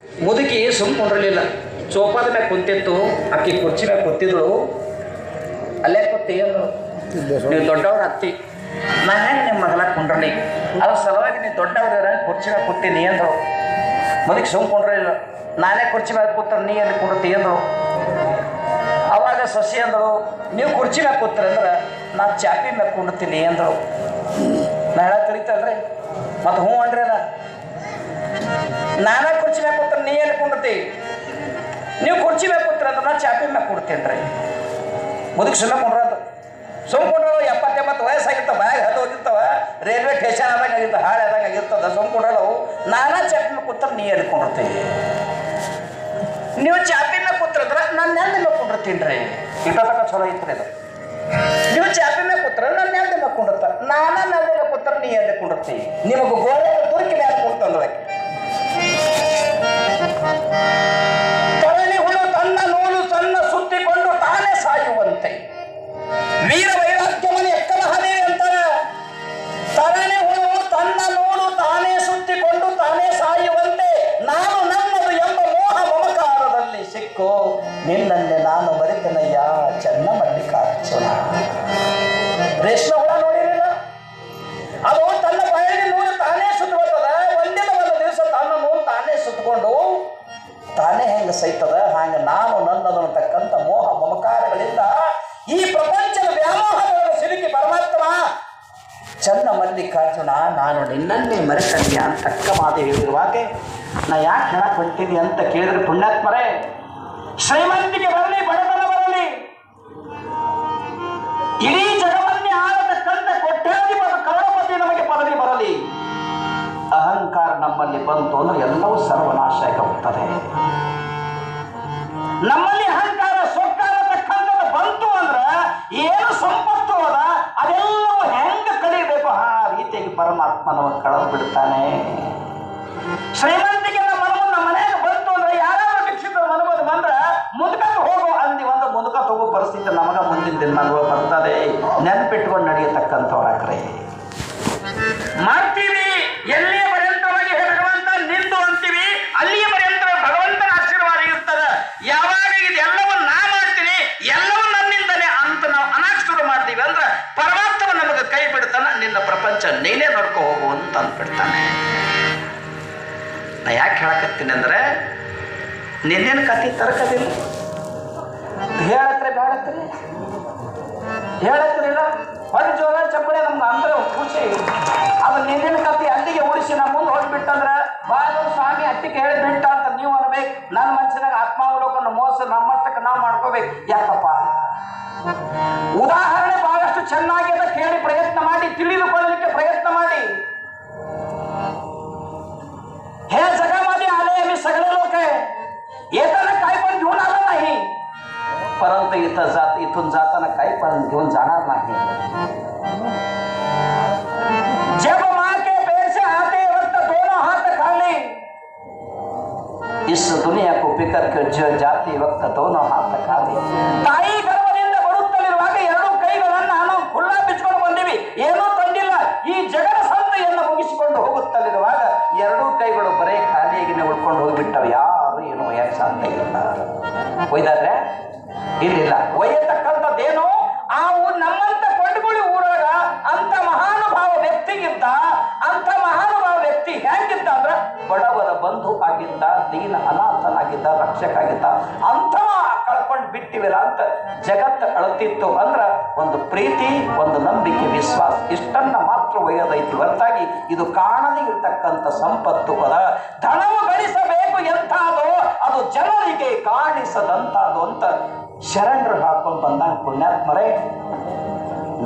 ಮುದುಕಿ ಸುಮ್ಕೊಂಡಿರಲಿಲ್ಲ. ಸೋಫಾದ ಮ್ಯಾಗ ಕುಂತಿತ್ತು, ಅಕ್ಕಿ ಕುರ್ಚಿ ಮ್ಯಾಗ ಕೂತಿದ್ರು. ಅಲ್ಲೇ ಕೂತಿ ಅಂದ್ರು, ನೀವು ದೊಡ್ಡವ್ರ ಅತ್ತಿ, ನಾ ಹೆಂಗೆ ನಿಮ್ಮ ಮಗಲ ಕುಂಡ್ರಲಿ, ಅದ್ರ ಸಲುವಾಗಿ ನೀವು ದೊಡ್ಡವ್ರ ಕುರ್ಚಿ ಮ್ಯಾಗ ಕೂತೀನಿ ಅಂದರು. ಮುದುಕಿ ಸುಮ್ಕೊಂಡಿರಲಿಲ್ಲ. ನಾನೇ ಕುರ್ಚಿ ಮ್ಯಾಗ ಕೂತಾರೆ ನೀ ಎಲ್ಲಿ ಕುಂಡ್ರತಿ ಅಂದರು. ಅವಾಗ ಸೊಸಿ ಅಂದಳು, ನೀವು ಕುರ್ಚಿ ಮ್ಯಾಗ ಕೂತ್ರಿ ಅಂದ್ರೆ ನಾನು ಚಾಪಿ ಮ್ಯಾಗ ಕುಂಡ್ತೀನಿ ಅಂದಳು. ನಾ ಹೇಳ ತಿಳಿತಲ್ರಿ, ಮತ್ತು ಹ್ಞೂ ಅನ್ರಿ ಅದ. ನಾನೇ ಕುರ್ಚಿ ಮ್ಯಾಗ ಕೂತ್ರೆ ನೀ ಎಲ್ಲಿ ಕುಂಡ್ರತಿ, ನೀವು ಕುರ್ಚಿ ಮ್ಯಾಗ ಕೂತ್ರಿ ಅಂದ್ರೆ ನಾನು ಚಾಪಿ ಮ್ಯಾಗ ಕುಡ್ತೀನಿ ರೀ. ಮುದುಕಿ ಸುಮ್ಕೊಂಡ್ರು 70-80 ವಯಸ್ಸಾಗಿರ್ತಾವ, ಬ್ಯಾಗ್ ಹತ್ತು ಹೋಗಿರ್ತಾವ, ರೈಲ್ವೆ ಸ್ಟೇಷನ್ ಆದಾಗ ಆಗಿರ್ತಾವ, ಹಾಳೆ ಆದಾಗ ಆಗಿರ್ತದ. ಸುಮ್ಕೊಂಡ್ರು ನಾನಾ ಚಾಪಿ ಮ್ಯಾಗ ಕೂತ್ರೆ ನೀ ಎಲ್ಲಿ ಕುಂಡ್ರತಿ, ನೀವು ಚಾಪಿನ ಕೂತ್ರಂದ್ರೆ ನಾನು ನೆಂದ ಮ್ಯಾಗ ಕುಂಡಿರ್ತೀನಿ ರೀ. ಇಟ್ಟತಕ್ಕ ಚಲೋ ಇತ್ತು ಇದು. ನೀವು ಚಾಪಿ ಮ್ಯಾಗ ಕೂತ್ರ ನಾನು ನೆಂದ ಮ್ಯಾಗ ಕುಂಡಿರ್ತ, ನಾನಾ ನೆಂದ ಮ್ಯಾಗ ಕೂತ್ರ ನೀ ಎಲ್ಲಿ ಕುಂಡಿರ್ತಿ, ನಿಮಗೆ ಗೋಡೆ ತುರ್ಕಿ ಮ್ಯಾಗ ಕುಂತಂದ್ರೆ ತರಣಿ ಹುಳು ತನ್ನ ನೂಲು ಸಣ್ಣ ಸುತ್ತಿಕೊಂಡು ತಾನೇ ಸಾಯುವಂತೆ. ವೀರ ವೈರಾಗ್ಯಮನಿ ಎಕ್ಕಲ ಹದೇವಿ ಅಂತಾರೆ. ತರಣಿ ಹುಳು ತನ್ನ ನೂಲು ತಾನೇ ಸುತ್ತಿಕೊಂಡು ತಾನೇ ಸಾಯುವಂತೆ ನಾನು ನನ್ನದು ಎಂಬ ಮೋಹ ಮಮಕಾರದಲ್ಲಿ ಸಿಕ್ಕು ನಿನ್ನನ್ನೇ ನಾನು ಮರೆತನಯ್ಯ ಚೆನ್ನ ಮಲ್ಲಿಕಾರ್ಜುನ. ರೇಷ್ಮೆ ಹುಳ ನೋಡಿರಲಿಲ್ಲ, ಅದು ತನ್ನ ಬಾಯಿಗೆ ನೂಲು ತಾನೇ ಸುತ್ತುತ್ತದೆ. ಒಂದಿನ ಒಂದು ದಿವಸ ತನ್ನ ನೂಲು ತಾನೇ ಸುತ್ತಕೊಂಡು ತಾನೇ ಹೆಂಗೆ ಸೈತದ ಹಾಗೆ ನಾನು ನನ್ನದು ಅಂತಕ್ಕಂಥ ಮೋಹ ಮಮಕಾರಗಳಿಂದ ಈ ಪ್ರಪಂಚದ ವ್ಯಾಮೋಹಗಳನ್ನು ಸಿಲುಕಿ ಪರಮಾತ್ಮ ಚನ್ನ ಮಲ್ಲಿಕಾರ್ಜುನ ನಾನು ನಿನ್ನನ್ನೇ ಮರೆತನ್ಯ ಅಂತ ಅಕ್ಕ ಮಾತು ಹೇಳಿರುವಾಗ ನಾ ಯಾಕೆ ಹೇಳಕ್ ಹೊಂಟೀನಿ ಅಂತ ಕೇಳಿದ್ರೆ, ಪುಣ್ಯಾತ್ಮರೇ, ಶ್ರೀಮಂತಿಗೆ ಬರಲಿ ಬಡತನ ಬರಲಿ, ಇಡೀ ಜಗವನ್ನೇ ಆಳತಕ್ಕಂಥ ಕೋಟ್ಯಾಧಿಪತಿ ಕರೋಡಪತಿ ನಮಗೆ ಪದವಿ ಬರಲಿ, ಅಹಂಕಾರ ನಮ್ಮಲ್ಲಿ ಬಂತು ಅಂದ್ರೆ ಎಲ್ಲವೂ ಸರ್ವನಾಶ ಆಗಿ ಹೋಗ್ತದೆ. ನಮ್ಮಲ್ಲಿ ಅಹಂಕಾರ ಸೊಕ್ಕಾರ ತಕ್ಕಂಥದ್ದು ಬಂತು ಅಂದ್ರೆ ಏನು ಸಂಪತ್ತು ಅದ ಅದೆಲ್ಲವೂ ಹೆಂಗೆ ಕಳಿಬೇಕು ಆ ರೀತಿಯಾಗಿ ಪರಮಾತ್ಮನವ ಕಳೆದು ಬಿಡ್ತಾನೆ. ಶ್ರೀಮಂತಿಗೆ ನಮ್ಮ ಮನೆಗೆ ಬಂತು ಅಂದ್ರೆ ಯಾರಾದ್ರೂ ಭಿಕ್ಷಿತರ ಮನಬೋದು ಬಂದ್ರೆ ಮುದುಕಕ್ಕೆ ಹೋಗೋ ಅಂದಿ ಒಂದು ಮುದುಕ ತಗೋ ಪರಿಸ್ಥಿತಿ ನಮಗ ಮುಂದಿನ ದಿನಗಳು ಬರ್ತದೆ. ನೆನ್ಪಿಟ್ಕೊಂಡು ನಡೆಯತಕ್ಕಂಥವ್ರಾಕ್ರೆ ಮಾಡ್ತೀವಿ. ಎಲ್ಲಿಯ ಪರ್ಯಂತವಾಗಿ ಭಗವಂತ ನಿಂದು ಅಂತೀವಿ, ಅಲ್ಲಿಯ ಪರ್ಯಂತ ಭಗವಂತನ ಆಶೀರ್ವಾದ ಇರ್ತದೆ. ಯಾವಾಗ ಇದೆಲ್ಲವೂ ನಾ ಮಾಡ್ತೀನಿ, ಎಲ್ಲವೂ ನನ್ನಿಂದಲೇ ಅಂತ ನಾವು ಅನಾಕ್ ಶುರು ಮಾಡ್ತೀವಿ ಅಂದ್ರೆ ಪರಮಾತ್ಮ ನಮಗೆ ಕೈ ಬಿಡ್ತಾನ, ನಿನ್ನ ಪ್ರಪಂಚ ನೀನೇ ನೋಡ್ಕೊ ಹೋಗು ಅಂತ ಅಂದ್ಬಿಡ್ತಾನೆ. ನಾ ಯಾಕೆ ಹೇಳಕತ್ತೀನಿ ಅಂದ್ರೆ ನಿನ್ನೇನು ಕತೆ ತರಕದಿಲ್ಲ, ಹೇಳತ್ರೆ ಬೇಡತ್ರಿ ಹೇಳತ್ರಿಲ್ಲ ಹೊರಗೆ ಜೋರ ಚಪ್ಪಳೆ ನಮ್ಗೆ ಅಂದ್ರೆ ಖುಷಿ. ಅದು ನಿನ್ನೇನ ಕತೆ ಅಲ್ಲಿಗೆ ಉಳಿಸಿ ನಮ್ಮ ಮುಂದೆ ಹೋಗ್ಬಿಟ್ಟಂದ್ರೆ ಬಾಳು ಸ್ವಾಮಿ ಅಟ್ಟಿಗೆ ಹೇಳಿ ಬಿಟ್ಟ ಅಂತ ನೀವು ಅನ್ಬೇಕು. ನನ್ನ ಮನಸ್ಸಿನಾಗ ಆತ್ಮಾವಲೋಕನ ಮೋಸ ನಮ್ಮಷ್ಟಕ್ಕೆ ನಾವು ಮಾಡ್ಕೋಬೇಕು. ಯಾಕಪ್ಪ ಉದಾಹರಣೆ ಬಹಳಷ್ಟು ಚೆನ್ನಾಗಿ ಅದ, ಕೇಳಿ ಪ್ರಯತ್ನ ಮಾಡಿ ತಿಳಿದುಕೊಳ್ಳಲಿಕ್ಕೆ ಪ್ರಯತ್ನ ಮಾಡಿ. हे जगामध्ये आले आम्ही सगळे लोक आहे, येताना काही पण घेऊन आलं नाही, परंतु इथून जाताना काही पण घेऊन जाणार नाही. जब माँ के पेट से आते वक्त दोनों हाथ खाली, इस दुनिया को पिकर के जाते वक्त दोनों हाथ खाली. ತಾಯಿ ಗರ್ಭದಿಂದ ಬರುತ್ತಲಿರುವಾಗ ಎರಡು ಕೈಗಳನ್ನು ನಾನು ಖುಲ್ಲಾ ಬಿಚ್ಕೊಂಡು ಬಂದಿವಿ, ಏನೂ ತಂದಿಲ್ಲ. ಈ ಜಗದ ಸಂತೆಯನ್ನು ಮುಗಿಸಿಕೊಂಡು ಹೋಗುತ್ತಲಿರುವಾಗ ಎರಡೂ ಕೈಗಳು ಬರೇ ಖಾಲಿಯಾಗಿನೇ ಉಳ್ಕೊಂಡು ಹೋಗ್ಬಿಟ್ಟವು. ಯಾರು ಏನು ಒಯ್ಯಕ್ಕೆ ಸಾಧ್ಯ ಇಲ್ಲ. ಒಯ್ದಾದ್ರೆ ಇಲ್ಲಿಲ್ಲ. ಒಯ್ಯತಕ್ಕಂಥದ್ದೇನು ಆ ನಮ್ಮಂತ ಕೊಂಡುಗುಳಿ ಊರಾಗ ಅಂತ ಮಹಾನುಭಾವ ವ್ಯಕ್ತಿಗಿದ್ದ. ಅಂತ ಮಹಾನುಭಾವ ವ್ಯಕ್ತಿ ಹೆಂಗಿದ್ದ ಅಂದ್ರೆ ಬಡವರ ಬಂಧು ಆಗಿದ್ದ, ದೀನ ಅನಾಥನಾಗಿದ್ದ, ರಕ್ಷಕ ಆಗಿದ್ದ. ಅಂಥವ ಕಳ್ಕೊಂಡು ಬಿಟ್ಟಿವಿಲ್ಲ ಅಂತ ಜಗತ್ತು ಅಳತಿತ್ತು ಅಂದ್ರ ಒಂದು ಪ್ರೀತಿ, ಒಂದು ನಂಬಿಕೆ, ವಿಶ್ವಾಸ ಇಷ್ಟನ್ನ ಮಾತ್ರ ಒಯ್ಯೋದೈತಿ ಹೊರತಾಗಿ ಇದು ಕಾಣದೇ ಇರ್ತಕ್ಕಂಥ ಸಂಪತ್ತು ಅದ. ಧನವು ಗಳಿಸಬೇಕು ಎಂತಾದೋ ಅದು ಜನರಿಗೆ ಕಾಣಿಸದಂತಾದು ಅಂತ ಶರಣರು ಹಾಕೊಂಡು ಬಂದಾಗ ಪುಣ್ಯಾತ್ಮರೇ,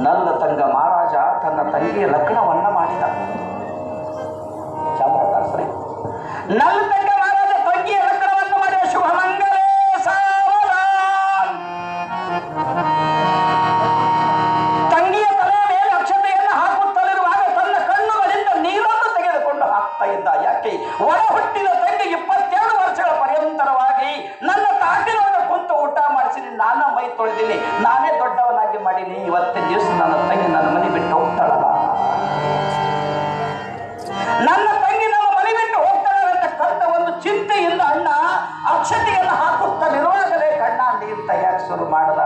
ನಲ್ಲ ತಂಗ ಮಹಾರಾಜ ತನ್ನ ತಂಗಿಯ ಲಗ್ನವನ್ನ ಮಾಡಿದ. ಚಾಮರಾಜ ನಲ್ಲ ತಂಗ ಮಹಾರಾಜ ತಂಗಿಯ ಲಗ್ನವನ್ನು ಮಾಡಿದ. ಶುಭ ಮಂಗಲೇ ಸಾವಧಾನ್. ತಂಗಿಯ ತಲೆಯ ಮೇಲೆ ಅಕ್ಷತೆಯನ್ನು ಹಾಕುತ್ತಲಿರುವಾಗ ತನ್ನ ಕಣ್ಣುಗಳಿಂದ ನೀರನ್ನು ತೆಗೆದುಕೊಂಡು ಹಾಕ್ತಾ ಇದ್ದ. ಯಾಕೆ ಒಳ ಹುಟ್ಟಿದ ತಂಗಿ 22 ವರ್ಷಗಳ ಪರ್ಯಂತರವಾಗಿ ನನ್ನ ತಾಟಿನೊಳಗೆ ಕುಂತು ಊಟ ಮಾಡಿಸಿ ನಾನಾ ಮೈ ತೊಳೆದೀನಿ, ನಾನೇ ದೊಡ್ಡವನಾಗಿ ಮಾಡೀನಿ. ಇವತ್ತಿನ ದಿವಸ ನನ್ನ ತಂಗಿ ನನ್ನ ಮನೆ ಬಿಟ್ಟು ಹೋಗ್ತಾಳಲ್ಲ, ನನ್ನ ತಂಗಿ ನಮ್ಮ ಮನೆ ಬಿಟ್ಟು ಹೋಗ್ತಾಳೆ ಅಂತಕ್ಕಂಥ ಒಂದು ಚಿಂತೆಯಿಂದ ಅಕ್ಷತೆಯನ್ನು ಹಾಕುತ್ತಲಿರುವಾಗಲೇ ಕಣ್ಣ ನೀರು ತೆಗೆಯಕ್ಕೆ ಶುರು ಮಾಡದ.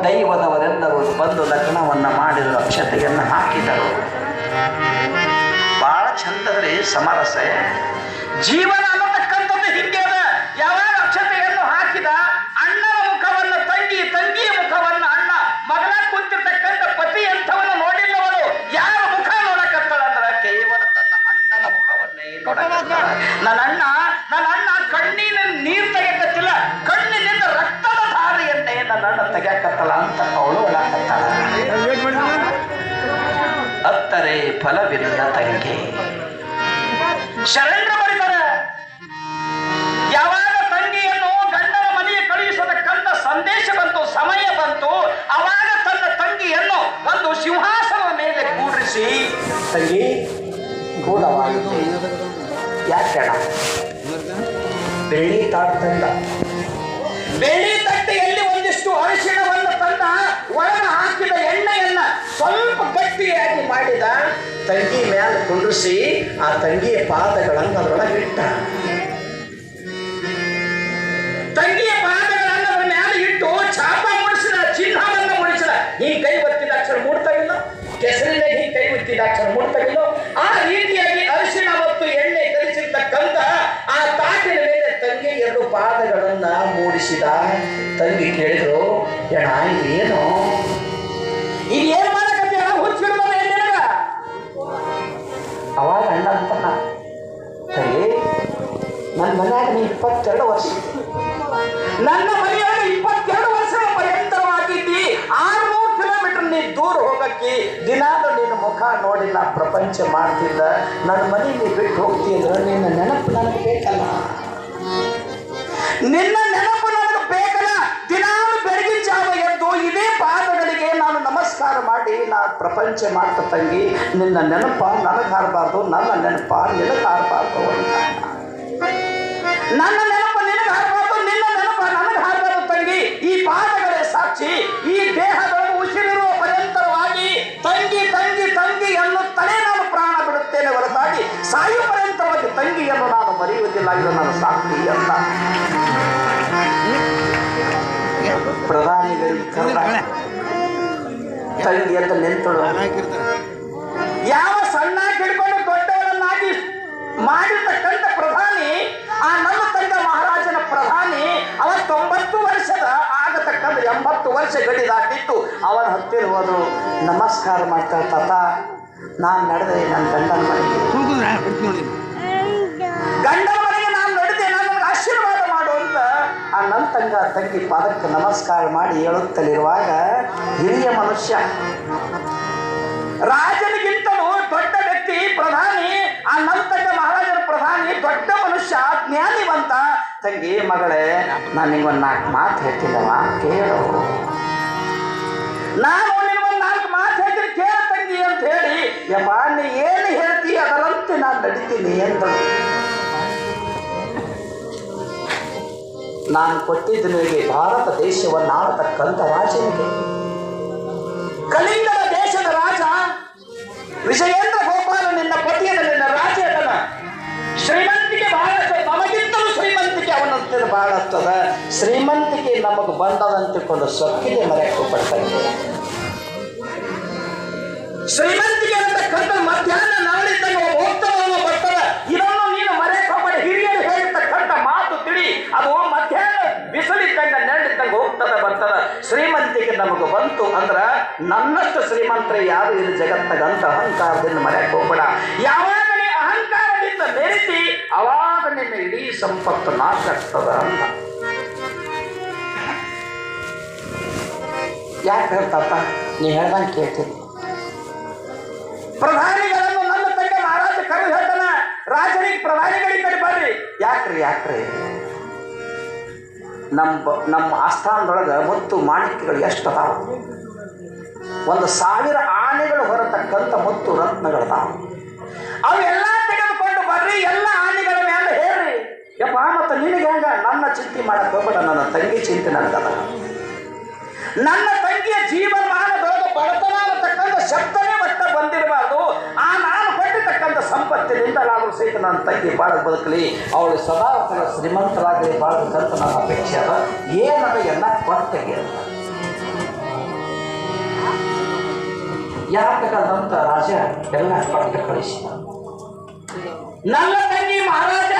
ದೈವದವರೆಲ್ಲರೂ ಬಂದು ಲಗ್ನವನ್ನ ಮಾಡಿದರು, ಅಕ್ಷತೆಯನ್ನು ಹಾಕಿದರು. ಬಹಳ ಚಂದದ್ರಿ ಸಮರಸ. ಜೀವನ ಅನ್ನತಕ್ಕಂಥದ್ದು ಹಿಂಗೆ ಅದ. ಯಾವಾಗ ಅಕ್ಷತೆಯನ್ನು ಹಾಕಿದ ಅಣ್ಣನ ಮುಖವನ್ನು ತಂಗಿ, ತಂಗಿಯ ಮುಖವನ್ನು ಅಣ್ಣ, ಮಗನ ಕುಂತಿರ್ತಕ್ಕಂಥ ಪತಿ ಎಂಥವನ್ನ ನೋಡಿಲ್ಲವಳು. ಯಾರ ಮುಖ ನೋಡಕತ್ತಳಂದ್ರ ಕೇವಲ ತನ್ನ ಅಣ್ಣನ ಮುಖವನ್ನೇ ನೋಡಕತ್ತಾಳ. ನನ್ನ ಅಣ್ಣ ಕಣ್ಣಿನ ನೀರು ತೆಗೆಕತ್ತಿಲ್ಲ, ಕಣ್ಣಿನಿಂದ ರಕ್ತದ ಧಾರೆಯನ್ನೇ ನನ್ನ ಅಣ್ಣ ತೆಗೆಯಕತ್ತಲ್ಲ ಅಂತ ಅವಳು ಒಳಕತ್ತಾಳ. ಅತ್ತರೆ ಫಲವಿಲ್ಲ ತಂಗಿ. ಶರಣರ ಬರೀತಾರೆ, ಯಾವಾಗ ತಂಗಿಯನ್ನು ಗಂಡನ ಮನೆಗೆ ಕಳುಹಿಸತಕ್ಕಂಥ ಸಂದೇಶ ಬಂತು, ಸಮಯ ಬಂತು, ಅವಾಗ ತನ್ನ ತಂಗಿಯನ್ನು ಒಂದು ಸಿಂಹಾಸನದ ಮೇಲೆ ಕೂಡಿಸಿ, ತಂಗಿ ಗೂಢವಾಗಿದೆ. ಯಾಕೆ ಬೆಳ್ಳಿ ತಾಡ್ತಂದ, ಬೆಳ್ಳಿ ತಟ್ಟೆಯಲ್ಲಿ ಒಂದಿಷ್ಟು ಅರಿಶಿಣವನ್ನು ತಂದ, ಒಳಗೆ ಹಾಕಿದ ಎಣ್ಣೆಯನ್ನ ಸ್ವಲ್ಪ ಗಟ್ಟಿಯಾಗಿ ಮಾಡಿದ, ತಂಗಿ ಮೇಲೆ ಕುಂಡ್ರಿಸಿ ಆ ತಂಗಿಯ ಪಾದಗಳನ್ನು ಅದರೊಳಗೆ ಇಟ್ಟ. ತಂಗಿಯ ಪಾದಗಳನ್ನು ಅದರ ಮೇಲೆ ಇಟ್ಟು ಚಾಪ ಮುಡಿಸಿದ, ಚಿಹ್ನವನ್ನು ಮುಡಿಸಿದ. ಹಿಂಗ್ ಕೈ ಒತ್ತಿದ ಅಕ್ಷರ ಮೂಡ್ತಾವಿಲ್ಲ, ಕೆಸರಿನಾಗ ಹಿಂಗ್ ಕೈ ಒತ್ತಿದ ಅಕ್ಷರ ಮೂಡ್ತಾವಿಲ್ಲ. ಆ ರೀತಿಯಾಗಿ ಅರಿಶಿಣ ಮತ್ತು ಎಣ್ಣೆ ಕಲಿಸಿರ್ತಕ್ಕಂಥ ಆ ತಾಟಿನ ಮೇಲೆ ತಂಗಿ ಎರಡು ಪಾದಗಳನ್ನ ಮೂಡಿಸಿದ. ತಂಗಿ ಕೇಳಿದ್ರು, ಅಣ್ಣ ಇದೇನು ಮಾಡಕತ್ತಿ ಅಣ್ಣ, ಹುಚ್ಚಿಡ್ದ ಎಣ್ಣೆಗ? ಅವಾಗ ಅಣ್ಣ ಅಂತಣ್ಣ, ತಂಗಿ ನನ್ನ ಮನ್ಯಾಗ ನೀ 22 ವರ್ಷ, ನನ್ನ ಮನೆಯಾಗ 22 ವರ್ಷ ಪರ್ಯಂತರವಾಗಿದ್ದಿ. 600 ಕಿಲೋಮೀಟರ್ ನೀ ದೂರ ಹೋಗಕ್ಕೆ ದಿನಾಲು ನಿನ್ನ ಮುಖ ನೋಡಿಲ್ಲ, ಪ್ರಪಂಚ ಮಾಡ್ತಿದ್ದ. ನನ್ನ ಮನೆ ನೀ ಬಿಟ್ಟು ಹೋಗ್ತಿದ್ರೆ ನಿನ್ನ ನೆನಪು ನನಗೆ ಬೇಕಲ್ಲ, ನಿನ್ನ ನೆನಪು ನನಗೆ ಬೇಕಲ್ಲ. ದಿನಾಲು ಬೆಳಗಿನ ಜಾವ ಎದ್ದು ಇದೇ ಪಾದಗಳಿಗೆ ನಾನು ನಮಸ್ಕಾರ ಮಾಡಿ ನಾನು ಪ್ರಪಂಚ ಮಾಡ್ತ ತಂಗಿ. ನಿನ್ನ ನೆನಪ ನನಗೆ ಹಾರಬಾರ್ದು, ನನ್ನ ನೆನಪ ನಿನಗೆ ಹಾರಬಾರ್ದು ಅಂತ. ನನ್ನ ನೆನಪ ನಿನಗೆ ಹಾರಬಾರ್ದು, ನಿನ್ನ ನೆನಪ ನನಗೆ ಹಾರಬಾರ್ದು ತಂಗಿ. ಈ ಪಾದಗಳೇ ಸಾಕ್ಷಿ. ಈ ದೇಹದೊಳಗೆ ಉಸಿರಿರುವ ಪರ್ಯಂತರವಾಗಿ ತಂಗಿ ತಂಗಿ ತಂಗಿ ಎನ್ನುತ್ತಲೇ ನಾನು ಪ್ರಾಣ ಬಿಡುತ್ತೇನೆ ಹೊರತಾಗಿ ಸಾಯು ಪರ್ಯಂತರವಾಗಿ ತಂಗಿಯನ್ನು ನಾನು ಮರೆಯುವುದಿಲ್ಲ. ಇದು ನನ್ನ ಸಾಕ್ಷಿ ಅಂತ ಪ್ರಧಾನಿಗಳಿಗೆ ತಂಗಿ ಅಂತ ನಿಂತಳು. ಯಾವ ಸಣ್ಣ ಹಿಡ್ಕೊಂಡು ದೊಡ್ಡವರನ್ನಾಗಿ ಮಾಡಿರ್ತಕ್ಕಂಥ ಪ್ರಧಾನಿ, ಆ ನಮ್ಮ ತಂಗ ಮಹಾರಾಜನ ಪ್ರಧಾನಿ, ಅವ 90 ವರ್ಷದ ಆಗತಕ್ಕಂಥ 80 ವರ್ಷ ಗಡಿ ದಾಟಿತ್ತು. ಅವನ ಹತ್ತಿರ ಹೋದ್ರು, ನಮಸ್ಕಾರ ಮಾಡ್ತಾರೆ. ತಾತ, ನಾನು ನಡೆದೆ ನನ್ನ ಗಂಡನ ಮನೆಗೆ, ಗಂಡನ ಮನೆಗೆ ನಾನು ನಡೆದೆ, ನನಗೆ ಆಶೀರ್ವಾದ ಮಾಡು ಅಂತ ಆ ನನ್ನ ತಂಗಿ ಪಾದಕ್ಕೆ ನಮಸ್ಕಾರ ಮಾಡಿ ಹೇಳುತ್ತಲಿರುವಾಗ ಹಿರಿಯ ಮನುಷ್ಯ, ರಾಜನಿಗಿಂತಲೂ ದೊಡ್ಡ ವ್ಯಕ್ತಿ ಪ್ರಧಾನಿ, ಆ ನನ್ನ ಮಹಾರಾಜನ ಪ್ರಧಾನಿ, ದೊಡ್ಡ ಮನುಷ್ಯ, ಜ್ಞಾನಿವಂತ. ತಂಗಿ ಮಗಳೇ, ನಾನು ನಿಂಗೊಂದು 4 ಮಾತು ಹೇಳ್ತಿದ್ದವ, ಕೇಳು. ನಾನು ನಿನಗೊಂದು 4 ಮಾತು ಹೇಳ್ತೀನಿ, ಕೇಳ ತಂಗಿ ಅಂತ ಹೇಳಿ, ಯಮ್ಮ ನೀ ಏನು ಹೇಳ್ತಿ ಅದರಂತೆ ನಾನು ನಡೀತೀನಿ ಎಂದಳು. ನಾನು ಕೊಟ್ಟಿದ್ದು ನಿನಗೆ ಭಾರತ ದೇಶವನ್ನು ಆಳತಕ್ಕಂಥ ರಾಜನಿಗೆ, ಕಲಿಂಗದ ದೇಶದ ರಾಜ ವಿಜಯೇಂದ್ರ ಗೋಪಾಲ ನಿನ್ನ ಪತಿಯದ, ನಿನ್ನ ರಾಜ್ಯದ ಶ್ರೀಮಂತಿಕೆ ಬಹಳಷ್ಟು, ನಮಗಿಂತಲೂ ಶ್ರೀಮಂತಿಕೆ ಅವನಂತ ಬಹಳಷ್ಟದ. ಶ್ರೀಮಂತಿಕೆ ನಮಗೆ ಬಂದದಂತಿಕೊಂಡು ಸೊಕ್ಕಿದೆ ಮರೆಯಕ್ಕೆ ಪಡ್ತಂತೆ. ಶ್ರೀಮಂತಿಕೆ ಅಂತಕ್ಕಂಥ ಮಧ್ಯಾಹ್ನ ನಾಳಿದ್ದಾಗ ಹೋಗ್ತವ ಬರ್ತದ. ಇದನ್ನು ನೀನು ಮರೆಯಕ್ಕೆ ಹೋಗಬೇಡ. ಹಿರಿಯರು ಹೇಳಿರ್ತಕ್ಕಂಥ ಮಾತು ತಿಳಿ, ಅದು ಮಧ್ಯಾಹ್ನ ಬಿಸಿಲಿದ್ದಂಗ ನೆರಳಿದ್ದಂಗ ಹೋಗ್ತದ ಬರ್ತದ. ಶ್ರೀಮಂತಿಕೆ ನಮಗೆ ಬಂತು ಅಂದ್ರ ನನ್ನಷ್ಟು ಶ್ರೀಮಂತರೇ ಯಾರು ಇದು ಜಗತ್ತಾಗ ಅಂತ ಅಹಂಕಾರದಿಂದ ಮರೆಯಕ್ಕೆ ಹೋಗ್ಬೇಡ. ಯಾವಾಗ ನೀ ಅಹಂಕಾರದಿಂದ ಮೆರಿತಿ ಅವಾಗ ನಿನ್ನ ಇಡೀ ಸಂಪತ್ತು ನಾಶ ಆಗ್ತದ ಅಂತ. ಯಾಕೆ ಹೇಳ್ತಾತ? ನೀ ಹೇಳ್ದಂಗೆ ಕೇಳ್ತೀನಿ. ಪ್ರಧಾನಿಗಳನ್ನು ನನ್ನ ತಂಗ ಮಹಾರಾಜ ಕರೆದು ಹೇಳ್ತಾನ, ರಾಜನಿಗೆ ಪ್ರಧಾನಿಗಳಿಗೆ ಕಡೆ ಬರ್ರಿ. ಯಾಕ್ರಿ ನಮ್ಮ ಆಸ್ಥಾನದೊಳಗೆ ಮುತ್ತು ಮಾಣಿಕ್ಯಗಳು ಎಷ್ಟು ಅದಾವ? 1,000 ಆನೆಗಳು ಹೊರತಕ್ಕಂಥ ಮುತ್ತು ರತ್ನಗಳದಾವ. ಅವೆಲ್ಲ ತೆಗೆದುಕೊಂಡು ಬರ್ರಿ, ಎಲ್ಲ ಆನೆಗಳ ಮೇಲೆ ಹೇಳ್ರಿ. ಯಪ್ಪ ಮತ್ತು ನಿನಗೆ ಹಂಗ ನನ್ನ ಚಿಂತೆ ಮಾಡಕ್ಕೆ ಹೋಗ್ಬೇಡ, ನನ್ನ ತಂಗಿ ಚಿಂತೆ ನನಗದ. ನನ್ನ ತಂಗಿಯ ಜೀವಮಾನದೊಳಗೆ ಬಡತನ ಅನ್ನತಕ್ಕಂಥ ಶಬ್ದನೇ ಒಟ್ಟ ಬಂದಿರಬಾರ್ದು. ಆ ನಾನು ಪಟ್ಟಿದ್ದ ಆಗಿರ್ತಕ್ಕಂಥ ಸಂಪತ್ತಿನಿಂದ ನಾನು ಸಹಿತ ನನ್ನ ತಂಗಿ ಬಾಳ ಬದುಕಲಿ, ಅವಳು ಸದಾ ಶ್ರೀಮಂತರಾಗಲಿ ಬಾಳಬೇಕಂತ ನನ್ನ ಅಪೇಕ್ಷೆ ಅದ. ಏನದ ಎಲ್ಲ ಕೊಟ್ಟಗೆ ಅಂತ ಯಾಕಂತ ರಾಜ ಎಲ್ಲ ಕೊಟ್ಟು ಕಳಿಸಿದ. ನನ್ನ ತಂಗಿ ಮಹಾರಾಜ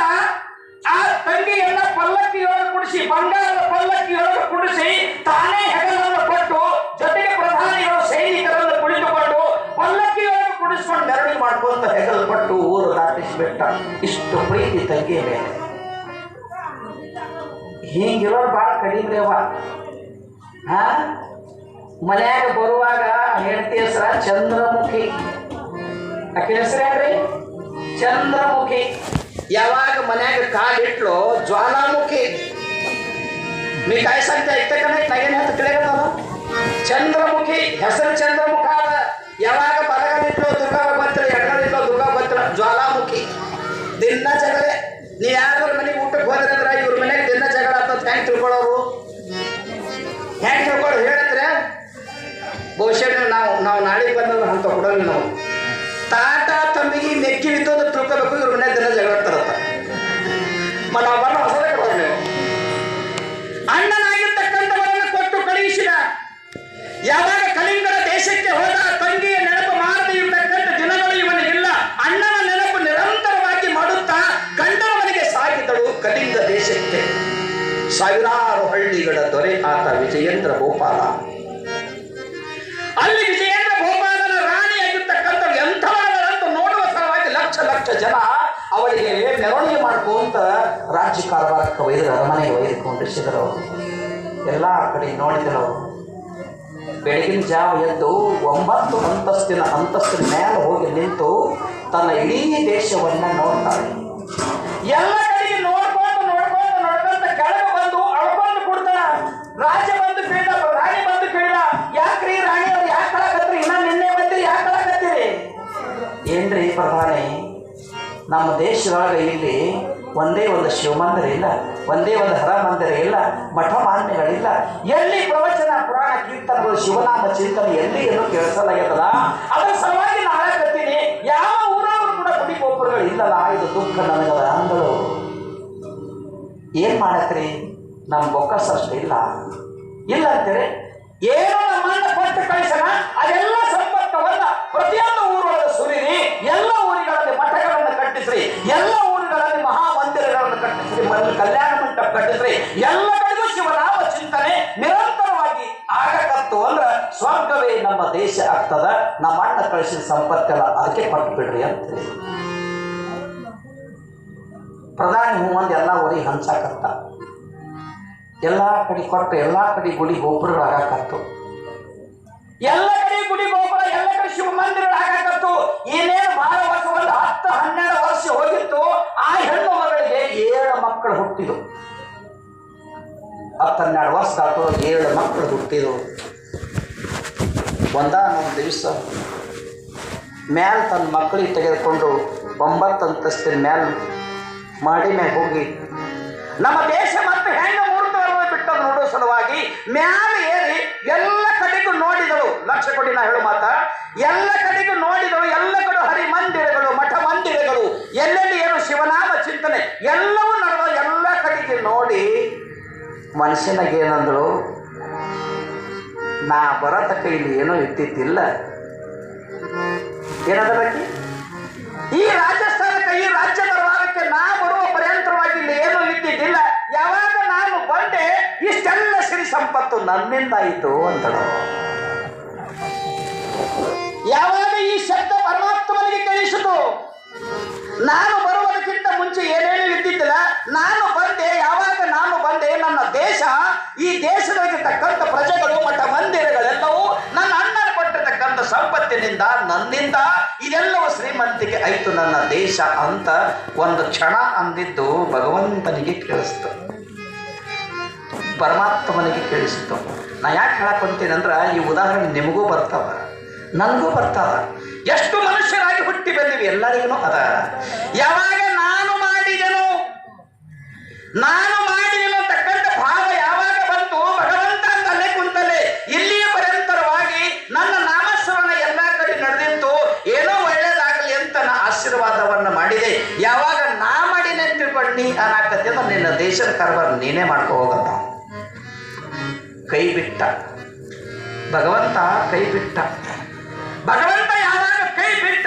ಆ ತಂಗಿಯನ್ನ ಪಲ್ಲಕ್ಕಿಯೊಳಗೆ ಕುಡಿಸಿ, ಬಂಗಾರದ ಪಲ್ಲಕ್ಕಿಯೊಳಗೆ ಕುಡಿಸಿ, ತಾನೇ ಹೆಗಲನ್ನು ಕೊಟ್ಟು ಜೊತೆಗೆ ಪ್ರಧಾನಿಗಳು ಸೈನಿಕರನ್ನು ಕುಳಿತುಕೊಂಡು ಪಲ್ಲಕ್ಕಿಯೊಳಗೆ ಕುಡಿಸ್ಕೊಂಡು ಮೆರವಣಿಗೆ ಮಾಡ್ಕೊಂತ ಹೆಗಲು ಕೊಟ್ಟು ಊರು ದಾಟಿಸಿಬಿಟ್ಟ. ಇಷ್ಟು ಪ್ರೀತಿ ತಂಗಿ ಮೇಲೆ. ಹಿಂಗಿರೋರು ಭಾಳ ಕಡಿಮೆ ಅವ. ಮನ್ಯಾಗ ಬರುವಾಗ ಹೆಂಡತಿ ಹೆಸರ ಚಂದ್ರಮುಖಿ. ಆಕೆ ಹೆಸರೇನ್ರಿ? ಚಂದ್ರಮುಖಿ. ಯಾವಾಗ ಮನ್ಯಾಗ ಕಾಲಿಟ್ಲು ಜ್ವಾಲಾಮುಖಿ. ನೀ ಕಾಯಿ ಸಂತೆ ನಾಗೇನು ಅಂತ ತಿಳಿಯಲ್ಲ. ಚಂದ್ರಮುಖಿ ಹೆಸರು ಚಂದ್ರಮುಖ ಅದ. ಯಾವಾಗ ಬಲಗಲಿಟ್ಲು ದುರ್ಗಾ ಗೊತ್ತಿಲ್ಲ, ಎಡಗಲಿಟ್ಲು ದುರ್ಗಾ ಗೊತ್ತಿಲ್ಲ, ಜ್ವಾಲಾಮುಖಿ. ದಿನ ಜಗಳೇ. ನೀವು ಯಾರಾದ್ರೂ ಮನೆಗೆ ಊಟಕ್ಕೆ ಹೋದ್ರೆ ಅಂದ್ರೆ ಇವ್ರ ಮನೆಗೆ ದಿನ ಜಗಳ ಅಂತ ಹೆಂಗೆ ತಿಳ್ಕೊಳ್ಳೋರು? ಹೆಂಗೆ ತಿಳ್ಕೊಳ್ಳೋದು ಹೇಳಿದ್ರೆ ಬಹುಶಃ ನಾವು ನಾಳೆಗೆ ಬಂದ್ರೆ ಅಂತ ಕೊಡೋಲ್ಲ. ನಾವು ತಾಟ ತಮ್ಮಿಗೆ ಮೆಕ್ಕಿ ಬಿದ್ದು ಅಂತ ತಿಳ್ಕೋಬೇಕು. ಇವ್ರ ಮನೆ ದಿನ ಜಗಳ ಆಗ್ತಾರತ್ತ. ನಾವು ಬರೋ ಹೊಸದೇ ಕೊಡೋದು. ನೀವು ಅಣ್ಣನಾಗಿರ್ತಕ್ಕಂಥವರನ್ನು ಕೊಟ್ಟು ಕಳುಹಿಸಿದ. ಯಾವಾಗ ಕಲಿಂಗದ ದೇಶಕ್ಕೆ ಹೋದ ತಂಗಿಯ ನೆನಪು ಮಾಡದೆ ಇರತಕ್ಕಂಥ ದಿನಗಳು ಇವನಿಗಿಲ್ಲ. ಅಣ್ಣನ ನೆನಪು ನಿರಂತರವಾಗಿ ಮಾಡುತ್ತಾ ಗಂಡನ ಮನೆಗೆ ಸಾಗಿದಳು ಕಲಿಂಗ ದೇಶಕ್ಕೆ. ಸಾವಿರಾರು ಹಳ್ಳಿಗಳ ದೊರೆ ಆತ ವಿಜಯೇಂದ್ರ ಗೋಪಾಲ. ಅಲ್ಲಿ ವಿಜಯೇಂದ್ರ ಗೋಪಾಲನ ರಾಣಿಯಾಗಿರ್ತಕ್ಕಂಥ ಎಂಥವರಂತೂ ನೋಡುವ ಸಲುವಾಗಿ ಲಕ್ಷ ಲಕ್ಷ ಜನ ಅವಳಿಗೆ ಮೆರವಣಿಗೆ ಮಾಡ್ಕೊಂತ ರಾಜ್ಯ ಕಾರವಾರಕ್ಕೆ ಒಯ್ದು ಅರಮನೆಗೆ ಒಯ್ದುಕೊಂಡಿಸಿದರು. ಎಲ್ಲ ಕಡೆ ನೋಡಿದರು. ಬೆಳಗಿನ ಜಾವ ಎದ್ದು 9 ಅಂತಸ್ತಿನ ಮೇಲೆ ಹೋಗಿ ನಿಂತು ತನ್ನ ಇಡೀ ದೇಶವನ್ನ ನೋಡ್ತಾಳೆ. ಎಲ್ಲ ಕಡೆಗೆ ನೋಡ್ಕೊಂತ ಕೆಳಗೆ ಬಂದು ಅಳ್ಕೊಂಡು ಕೊಡ್ತಾಳ. ರಾಜ ಬಂದು ಕೇಳಿದ, ರಾಣಿ ಬಂದು ಕೇಳಿದ, ಯಾಕ್ರಿ ರಾಣಿ ಅವ್ರು ಯಾಕೆ ಕಳಕತ್ರಿ? ಇನ್ನ ನಿನ್ನೆ ಬಂದ್ರಿ, ಯಾಕೆ ಕಳಕತ್ತೀರಿ? ಏನ್ರಿ ಪ್ರಧಾನಿ, ನಮ್ಮ ದೇಶದೊಳಗೆ ಇಲ್ಲಿ ಒಂದೇ ಒಂದು ಶಿವಮಂದಿರ ಇಲ್ಲ, ಒಂದೇ ಒಂದು ಹರ ಮಂದಿರ ಇಲ್ಲ, ಮಠ ಮಾನ್ಯಗಳಿಲ್ಲ. ಎಲ್ಲಿ ಪ್ರವಚನ ಪುರಾಣ ಕೀರ್ತನಗಳು ಶಿವನಾಮ ಚಿಂತನೆ ಎಲ್ಲಿ ಏನು ಕೇಳಿಸಲಾಗ್ಯದಲ್ಲ. ಅದರ ಸಲುವಾಗಿ ನಾಳೆ ಕತ್ತೀನಿ. ಯಾವ ಊರವರು ಕೂಡ ಗುಡಿ ಗೋಪುರಗಳು ಇಲ್ಲಲ್ಲ. ಇದು ದುಃಖ ನನಗದ ಅಂದಳು. ಏನ್ ಮಾಡತ್ರಿ? ನಮ್ಮ ಬೊಕ್ಕಸಷ್ಟು ಇಲ್ಲ ಅಂತೀರಿ. ಏನೋ ನಮ್ಮನ್ನ ಕೊಟ್ಟು ಕಳಿಸೋಣ, ಅದೆಲ್ಲ ಸಂಪರ್ಕವನ್ನ ಪ್ರತಿಯೊಂದು ಊರೊಳಗೆ ಸುರಿರಿ. ಎಲ್ಲ ಊರುಗಳಲ್ಲಿ ಮಠಗಳನ್ನು ಕಟ್ಟಿಸ್ರಿ, ಎಲ್ಲ ಊರುಗಳಲ್ಲಿ ಮಹಾಮಂದಿರಗಳನ್ನು ಕಟ್ಟಿಸ್ರಿ, ಕಲ್ಯಾಣ ಮಂಟಪ ಕಟ್ಟಿಸ್ರಿ. ಎಲ್ಲ ಕಡೆಗೂ ಶಿವನಾಮ ಚಿಂತನೆ ನಿರಂತರವಾಗಿ ಆಗಕತ್ತು ಅಂದ್ರೆ ಸ್ವರ್ಗವೇ ನಮ್ಮ ದೇಶ ಆಗ್ತದ. ನಮ್ಮ ಅಣ್ಣ ಕಳಿಸಿದ ಸಂಪತ್ತೆಲ್ಲ ಅದಕ್ಕೆ ಕೊಟ್ಟು ಬಿಡ್ರಿ ಅಂತೇಳಿ ಪ್ರಧಾನಿ ಹೂವಂದು ಎಲ್ಲ ಊರಿಗೆ ಹಂಚಾಕತ್ತ. ಎಲ್ಲ ಕಡೆ ಕೊಟ್ಟು ಎಲ್ಲ ಕಡೆ ಗುಡಿ ಗೋಪುರಗಳಾಗಕತ್ತು. ಎಲ್ಲ ಕಡೆ ಗುಡಿ ಗೋಪುರ, ಎಲ್ಲ ಕಡೆ ಶಿವ ಮಂದಿರಗಳಾಗಕತ್ತು. ಏನೇನು ಬಹಳ ವರ್ಷ, ಒಂದು 10-12 ವರ್ಷ ಹೋಗಿತ್ತು. ಆ ಹೆಣ್ಣು ಮಗಳಿಗೆ 7 ಮಕ್ಕಳು ಹುಟ್ಟಿದ್ರು. 10-12 ವರ್ಷ ಆಯ್ತು, 7 ಮಕ್ಕಳು ಹುಟ್ಟಿದ್ರು. ಒಂದಾನೊಂದು ದಿವಸ ಮ್ಯಾಲ ತನ್ನ ಮಕ್ಕಳಿಗೆ ತೆಗೆದುಕೊಂಡು 9 ಅಂತಸ್ತಿನ ಮಾಡಿ ಮ್ಯಾಗ ಹೋಗಿ ನಮ್ಮ ದೇಶ ಮತ್ತು ಹೆಣ್ಣು ಮೂರ್ತವನ್ನು ಬಿಟ್ಟು ನೋಡೋ ಸಲುವಾಗಿ ಮ್ಯಾಲ ಏರಿ ಎಲ್ಲ ಕಡೆಗೂ ನೋಡಿದಳು. ಲಕ್ಷ ಕೊಡಿ ನಾ ಹೇಳು ಮಾತ. ಎಲ್ಲ ಕಡೆಗೂ ನೋಡಿದಳು. ಎಲ್ಲ ಕಡೆ ಹರಿ ಮಂದಿರಗಳು, ಮಠ ಮಂದಿರಗಳು, ಎಲ್ಲೆಲ್ಲಿ ಏನು ಶಿವನಾಮ ಚಿಂತನೆ ಎಲ್ಲವೂ ನಡೆದ. ಎಲ್ಲ ಕಡೆಗೆ ನೋಡಿ ಮನುಷ್ಯನಾಗ ಏನಂದ್ರು, ನಾ ಬರತಕ್ಕ ಇಲ್ಲಿ ಏನೋ ಇದ್ದಿದ್ದಿಲ್ಲ. ಏನದಕ್ಕೆ ಈ ರಾಜಸ್ಥಾನಕ್ಕೆ, ಈ ರಾಜ್ಯ ದರ್ಬಾರಕ್ಕೆ ನಾ ಬರುವ ಪರ್ಯಂತರವಾಗಿ ಇಲ್ಲಿ ಏನೂ ಇದ್ದಿದ್ದಿಲ್ಲ. ಯಾವಾಗ ನಾನು ಬಂದೆ ಇಷ್ಟೆಲ್ಲ ಸಿರಿ ಸಂಪತ್ತು ನನ್ನಿಂದಾಯಿತು ಅಂತಳು. ಯಾವಾಗ ಈ ಶಬ್ದ ಪರಮಾತ್ಮನಿಗೆ ಕೇಳಿಸಿತು, ನಾನು ಬರುವುದಕ್ಕಿಂತ ಮುಂಚೆ ಏನೇನು ಇದ್ದಿದ್ದಿಲ್ಲ, ನಾನು ಬಂದೆ. ಯಾವಾಗ ನಾನು ಬಂದೆ ನನ್ನ ದೇಶ, ಈ ದೇಶದಲ್ಲಿರ್ತಕ್ಕಂಥ ಪ್ರಜೆಗಳು, ಮಠ ಮಂದಿರಗಳೆಲ್ಲವೂ ನನ್ನ ಅಣ್ಣನ ಕೊಟ್ಟಿರ್ತಕ್ಕಂಥ ಸಂಪತ್ತಿನಿಂದ, ನನ್ನಿಂದ ಇದೆಲ್ಲವೂ ಶ್ರೀಮಂತಿಕೆ ಆಯಿತು ನನ್ನ ದೇಶ ಅಂತ ಒಂದು ಕ್ಷಣ ಅಂದಿದ್ದು ಭಗವಂತನಿಗೆ ಕೇಳಿಸ್ತು, ಪರಮಾತ್ಮನಿಗೆ ಕೇಳಿಸಿತು. ನಾ ಯಾಕೆ ಹೇಳಕೊಂತೀನಿ ಅಂದ್ರೆ ಈ ಉದಾಹರಣೆ ನಿಮಗೂ ಬರ್ತಾವ, ನನಗೂ ಬರ್ತಾವ. ಎಷ್ಟು ಮನುಷ್ಯರಾಗಿ ಹುಟ್ಟಿ ಬಂದಿವಿ, ಎಲ್ಲರಿಗೂ ಅದ. ಯಾವಾಗ ನಾನು ಮಾಡಿದೆನು ಅಂತಕ್ಕಂಥ ಭಾವ ಯಾವಾಗ ಬಂತು, ಭಗವಂತ ಅಂತಲೇ ಕುಂತಲೇ ಇಲ್ಲಿಯ ಪರ್ಯಂತರವಾಗಿ ನನ್ನ ನಾಮಸ್ಮರಣ ಎಲ್ಲ ಕಡೆ ನಡೆದಿತ್ತು. ಏನೋ ಒಳ್ಳೇದಾಗಲಿ ಅಂತ ನಾ ಆಸೆ ಅನ್ನಾಕತಿ ಅಂದ್ರೆ ನಿನ್ನ ದೇಶದ ಕಾರ್ಬಾರ್ ನೀನೇ ಮಾಡ್ಕೊ ಹೋಗತ್ತ. ಕೈ ಬಿಟ್ಟ ಭಗವಂತ, ಕೈ ಬಿಟ್ಟ ಭಗವಂತ. ಯಾವಾಗ ಕೈ ಬಿಟ್ಟ,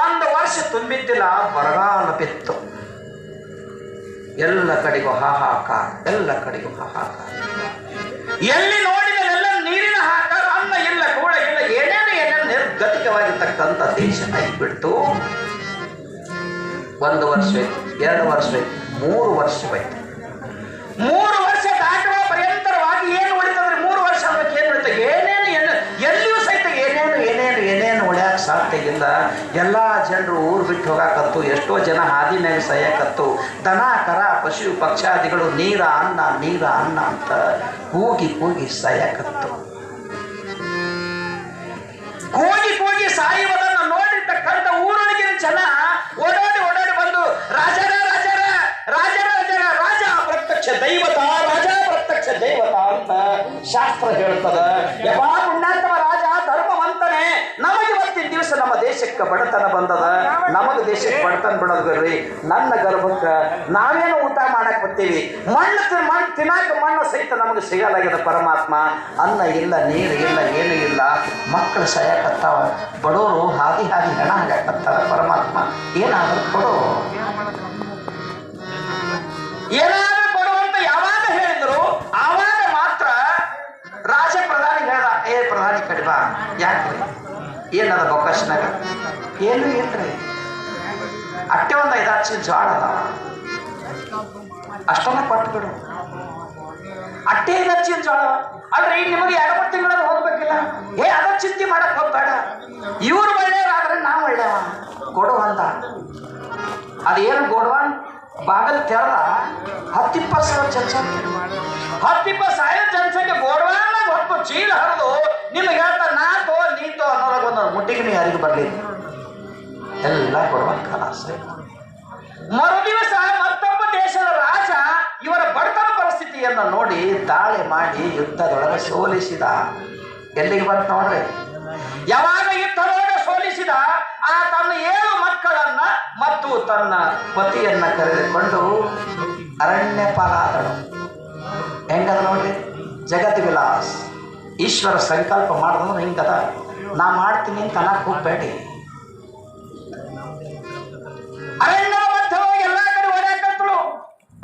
1 ವರ್ಷ ತುಂಬಿದ್ದಿಲ್ಲ, ಬರಗಾಲ ಬಿತ್ತು. ಎಲ್ಲ ಕಡೆಗೂ ಹಾಹಾಕಾರ, ಎಲ್ಲ ಕಡೆಗೂ ಹಾಹಾಕಾರ. ಎಲ್ಲಿ ನೋಡಿದರೆಲ್ಲ ನೀರಿನ ಹಾಕಾರ, ಅನ್ನ ಇಲ್ಲ, ಕೂಳ ಇಲ್ಲ, ಏನೇನು ನಿರ್ಗತಿಕವಾಗಿರ್ತಕ್ಕಂಥ ದೇಶ ಆಗಿಬಿಡ್ತು. 1 ವರ್ಷ ಬೇಕು, 2 ವರ್ಷ ಬೇಕು, 3 ವರ್ಷ ಬೇಕು. 3 ವರ್ಷ ದಾಟುವ ಪರ್ಯಂತರವಾಗಿ ಏನು ಉಳಿತಂದ್ರೆ 3 ವರ್ಷ ಅನ್ನೋಕೆ ಏನು ಉಳಿತ? ಏನೇನು ಎಲ್ಲಿಯೂ ಸಹಿತ ಏನೇನು ಉಳಿಯಾಕ ಸಾಧ್ಯ ಇಲ್ಲ. ಎಲ್ಲ ಜನರು ಊರು ಬಿಟ್ಟು ಹೋಗಾಕತ್ತು. ಎಷ್ಟೋ ಜನ ಹಾದಿ ಮೇಲೆ ಸಯ್ಯಾಕತ್ತು. ದನ ಕರ ಪಶು ಪಕ್ಷಾದಿಗಳು ನೀರ ಅನ್ನ ಅಂತ ಕೂಗಿ ಸಯ್ಯಾಕತ್ತು. ಕೂಗಿ ಸಾಯುವುದನ್ನು ನೋಡಿರ್ತಕ್ಕಂಥ ಊರೊಳಗಿನ ಜನ ಓಡಾಡಿ ಬಂದು ರಾಜ ಪ್ರತ್ಯಕ್ಷ ದೈವತ ಅಂತ ಶಾಸ್ತ್ರ ಹೇಳ್ತದ. ಯವಾ ಪುಣ್ಯಾತ್ಮ ರಾಜ ಧರ್ಮವಂತನೇ, ನಮಗೆ ಇವತ್ತಿನ ದಿವಸ ನಮ್ಮ ದೇಶಕ್ಕೆ ಬಡತನ ಬಂದದ, ನಮಗೆ ದೇಶಕ್ಕೆ ಬಡತನ ಬಿಡೋದ್ರಿ. ನನ್ನ ಗರ್ಭಕ್ಕೆ ನಾವೇನು ಊಟ ಮಾಡಕ್ ಬರ್ತೀವಿ, ಮಣ್ಣು ತಿನ್ನಾಕ ಮಣ್ಣು ಸಹಿತ ನಮಗೆ ಸಿಗಲಾಗ್ಯದ ಪರಮಾತ್ಮ. ಅನ್ನ ಇಲ್ಲ, ನೀರು ಇಲ್ಲ, ಏನು ಇಲ್ಲ, ಮಕ್ಕಳು ಸಯಾಕತ್ತಾವ, ಬಡವರು ಹಾದಿ ಹೆಣ ಹಾಗಾಕತ್ತಾರ. ಪರಮಾತ್ಮ ಏನಾದರೂ ಕೊಡು, ಏನಾದರೂ ಕೊಡು ಅಂತ ಯಾವಾಗ ಹೇಳಿದ್ರು ಆವಾಗ ಮಾತ್ರ ರಾಜ ಪ್ರಧಾನಿ ಹೇಳ್ದ, ಪ್ರಧಾನಿ ಕಡಿಮ ಯಾಕ್ರಿ, ಏನದ ಬೊಕ್ಕಸ್ನಾಗ ಏನು ಇಲ್ರಿ, ಅಟ್ಟೆ 5-6 ಚೀಲ ಜ್ವಾಳ ಅದಾವ, ಅಷ್ಟನ್ನ ಕೊಟ್ಟು ಬಿಡು. ಅಟ್ಟೆ 5 ಚೀಲ ಜ್ವಾಳ ಅಂದ್ರೆ ಈಗ ನಿಮಗೆ 2-3 ತಿಂಗಳಲ್ಲಿ ಹೋಗ್ಬೇಕಿಲ್ಲ. ಅದ ಚಿಂತೆ ಮಾಡಕ್ ಹೋಗ್ಬೇಡ, ಇವ್ರು ಒಳ್ಳೆಯವ್ರಾದ್ರೆ ನಾವು ಒಳ್ಳೆಯವ, ಕೊಡು ಅಂತ. ಅದೇನು ಗೋಡ್ವಾನ್ ಬಾಗಲ್ ತೆರದ 10-20 ಸಾವಿರ ಜನಸಂಖ್ಯೆ, 10-20 ಸಾವಿರ ಜನಸಂಖ್ಯೆ ಗೋಡ್ವಾನ ಹೊತ್ತು ಚೀಲ ಹರಿದು ನಿಮಗೆ ಹೇಳ್ತಾ ನಾತೋ ನೀತೋ ಅನ್ನೋದಾಗ ಒಂದು ಮುಟ್ಟಿಗೆ ನೀ ಯಾರಿಗೂ ಬರಲಿಲ್ಲ, ಎಲ್ಲ ಗೋಡ್ವಾನ್ ಖಲಾಸ. ಮರುದಿವಸ ಮತ್ತೊಬ್ಬ ದೇಶದ ರಾಜ ಇವರ ಬಡತನ ಪರಿಸ್ಥಿತಿಯನ್ನು ನೋಡಿ ದಾಳಿ ಮಾಡಿ ಯುದ್ಧದೊಳಗೆ ಸೋಲಿಸಿದ. ಎಲ್ಲಿಗೆ ಬಂತು ನೋಡ್ರಿ, ಯಾವಾಗ ಯುದ್ಧದೊಳಗೆ ಸೋಲಿಸಿದ, ಆ ತನ್ನ 7 ಮಕ್ಕಳನ್ನ ಮತ್ತು ತನ್ನ ಪತಿಯನ್ನ ಕರೆದುಕೊಂಡು ಅರಣ್ಯ ಪಾಲಾದಳು. ಹೆಂಗದ ನೋಡ್ರಿ, ಜಗತ್ ವಿಲಾಸ್. ಈಶ್ವರ ಸಂಕಲ್ಪ ಮಾಡಿದ್ರೆ ಹಿಂಗದ, ನಾ ಮಾಡ್ತೀನಿ ಅಂತ ಅನ್ನಕ್ಕೆ ಹೋಗ್ಬೇಡಿ. ಅರಣ್ಯ ಮಧ್ಯ ಹೋಗಿ ಎಲ್ಲ ಕಡೆ ಓಡಾಕತ್ತಳು.